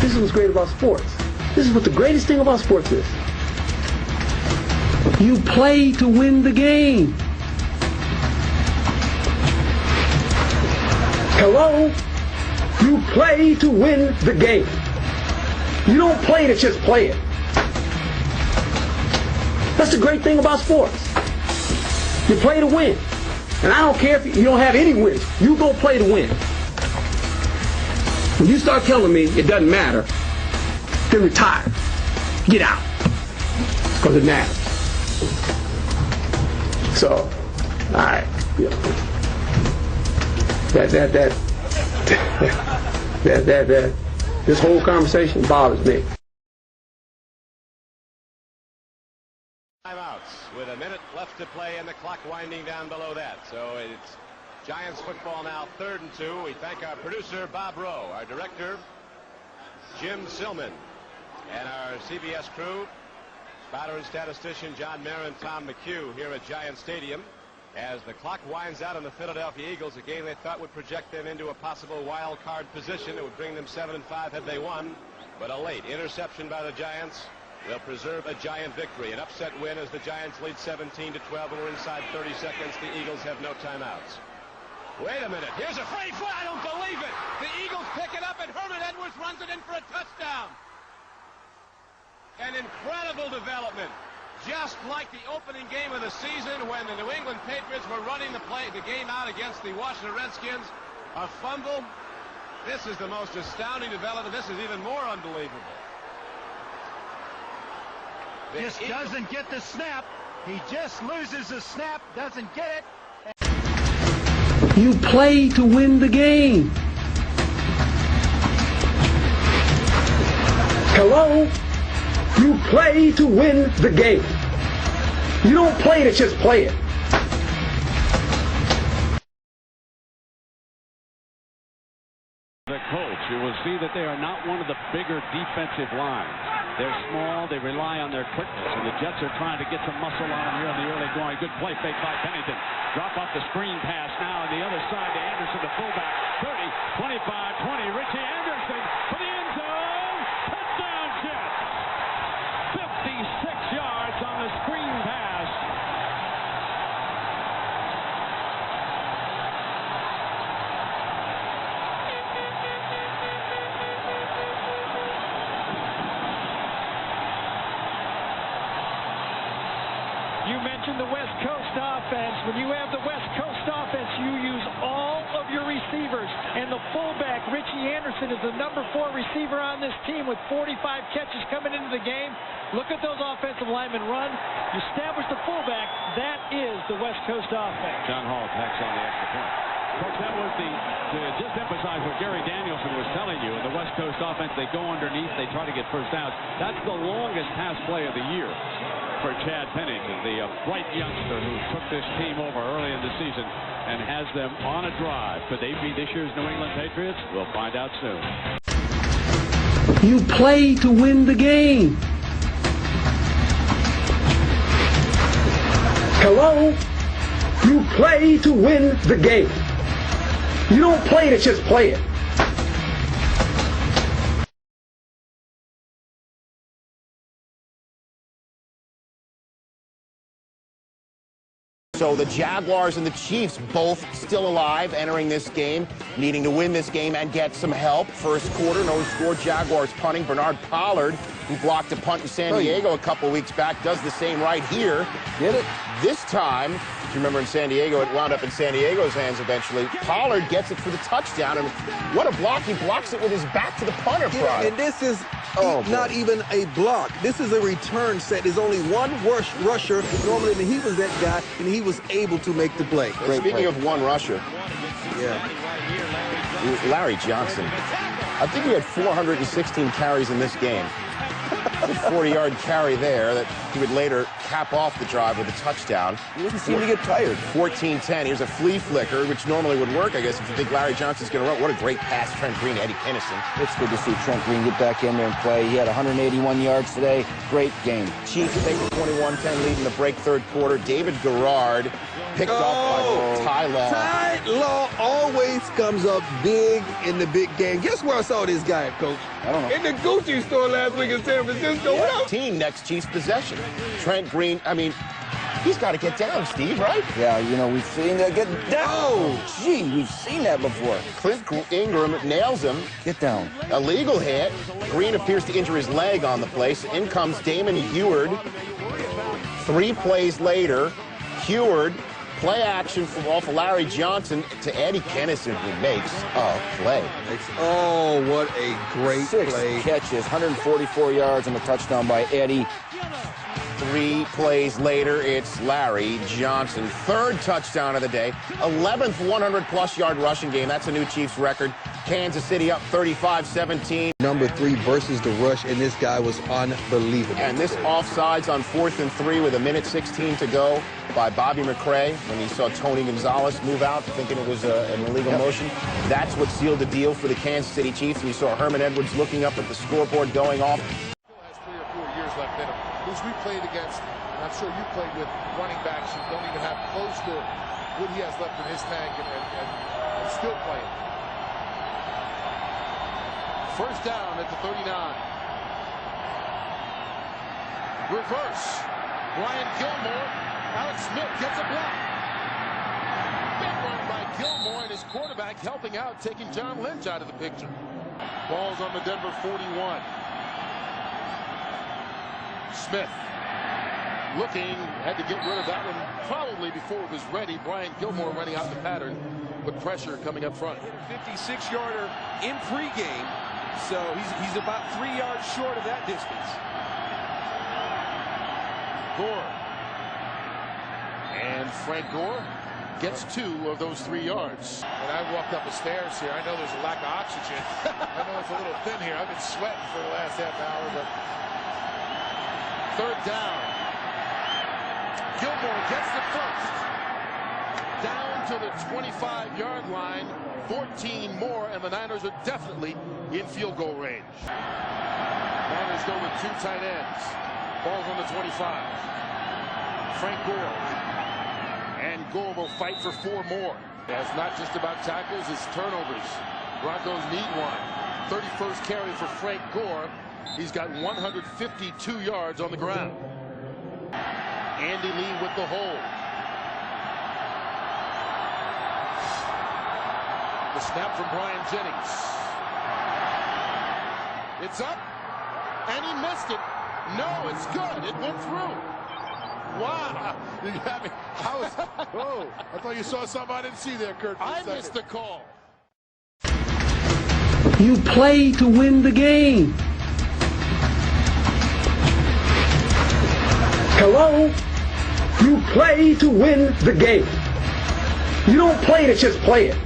This is what's great about sports. This is what the greatest thing about sports is. You play to win the game. Hello? You play to win the game. You don't play to just play it. That's the great thing about sports. You play to win. And I don't care if you don't have any wins. You go play to win. When you start telling me it doesn't matter, then retire. Get out. Because it matters. So, all right. Yeah. This whole conversation bothers me. Timeouts with a minute left to play and the clock winding down below that. So it's Giants football now, 3rd and 2. We thank our producer, Bob Rowe, our director, Jim Silman, and our CBS crew, spotter and statistician John Mayer and Tom McHugh here at Giant Stadium. As the clock winds out on the Philadelphia Eagles, a game they thought would project them into a possible wild card position. It would bring them 7-5 had they won. But a late interception by the Giants will preserve a Giant victory. An upset win as the Giants lead 17-12, and we're inside 30 seconds. The Eagles have no timeouts. Wait a minute. Here's a free foot. I don't believe it. The Eagles pick it up, and Herman Edwards runs it in for a touchdown. An incredible development. Just like the opening game of the season when the New England Patriots were running the game out against the Washington Redskins. A fumble. This is the most astounding development. This is even more unbelievable. Just doesn't get the snap. He just loses the snap, doesn't get it. You play to win the game. Hello? You play to win the game. You don't play to just play it. The coach, you will see that they are not one of the bigger defensive lines. They're small, they rely on their quickness, and the Jets are trying to get some muscle on them here in the early going. Good play fake by Pennington. Drop off the screen pass now on the other side to Anderson, the fullback. 30, 25, 20. Richie Anderson for the end zone. Touchdown Jets. 56 yards on the screen pass. You mentioned the West Coast offense. When you have the West Coast offense, you use all of your receivers. And the fullback, Richie Anderson, is the number 4 receiver on this team with 45 catches coming into the game. Look at those offensive linemen run. You establish the fullback. That is the West Coast offense. John Hall tacks on the extra point. Coach, that was to just emphasize what Gary Danielson was telling you. In the West Coast offense, they go underneath, they try to get first downs. That's the longest pass play of the year for Chad Pennington, the bright youngster who took this team over early in the season and has them on a drive. Could they be this year's New England Patriots? We'll find out soon. You play to win the game. Hello? You play to win the game. You don't play to just play it. So the Jaguars and the Chiefs both still alive entering this game, needing to win this game and get some help. First quarter, no score. Jaguars punting. Bernard Pollard, who blocked a punt in San Diego a couple weeks back, does the same right here. Get it? This time, if you remember in San Diego, it wound up in San Diego's hands eventually. Pollard gets it for the touchdown, and what a block. He blocks it with his back to the punter. Yeah, and this is not even a block. This is a return set. There's only one rusher normally, and he was that guy, and he was able to make the play. Speaking of one rusher, Larry Johnson. I think he had 416 carries in this game. A 40-yard carry there that he would later cap off the drive with a touchdown. He doesn't seem to get tired. 14-10. Here's a flea flicker, which normally would work, I guess, if you think Larry Johnson's going to run. What a great pass, Trent Green to Eddie Kinnison. It's good to see Trent Green get back in there and play. He had 181 yards today. Great game. Chiefs take the 21-10 lead in the break third quarter. David Garrard picked off by Ty Law. Ty Law always comes up big in the big game. Guess where I saw this guy, Coach? I don't know. In the Gucci store last week in San Francisco. What else? Team next Chiefs possession. Trent Green, I mean, he's got to get down, Steve, right? Yeah, you know, we've seen that get down. Oh, gee, we've seen that before. Clint Ingram nails him. Get down. Illegal hit. Green appears to injure his leg on the play. So in comes Damon Heward. 3 plays later, Heward, play action from off of Larry Johnson to Eddie Kennison, who makes a play. Oh, what a great 6 play. catches, 144 yards and a touchdown by Eddie. 3 plays later, it's Larry Johnson. 3rd touchdown of the day. 11th 100-plus yard rushing game. That's a new Chiefs record. Kansas City up 35-17. Number 3 versus the rush, and this guy was unbelievable. And this offsides on 4th and 3 with 1:16 to go by Bobby McCray when he saw Tony Gonzalez move out, thinking it was an illegal motion. That's what sealed the deal for the Kansas City Chiefs. We saw Herman Edwards looking up at the scoreboard going off. Has 3 or 4 years left in him. Who's we played against, and I'm sure you played with running backs who don't even have close to what he has left in his tank and still playing. First down at the 39. Reverse. Brian Gilmore. Alex Smith gets a block. Big run by Gilmore and his quarterback helping out, taking John Lynch out of the picture. Ball's on the Denver 41. Smith looking, had to get rid of that one probably before it was ready. Brian Gilmore running out the pattern with pressure coming up front. 56-yarder in pregame, so he's about 3 yards short of that distance. Gore. And Frank Gore gets 2 of those 3 yards. And I walked up the stairs here. I know there's a lack of oxygen. I know it's a little thin here. I've been sweating for the last half hour, but 3rd down. Gilmore gets the first. Down to the 25-yard line. 14 more, and the Niners are definitely in field goal range. Niners go with 2 tight ends. Ball's on the 25. Frank Gore. And Gore will fight for 4 more. It's not just about tackles, it's turnovers. Broncos need one. 31st carry for Frank Gore. He's got 152 yards on the ground. Andy Lee with the hold. The snap from Brian Jennings. It's up, and he missed it. No, it's good. It went through. Wow. You got me. Oh, I thought you saw something I didn't see there, Kurt. I missed the call. You play to win the game. Hello? You play to win the game. You don't play to just play it.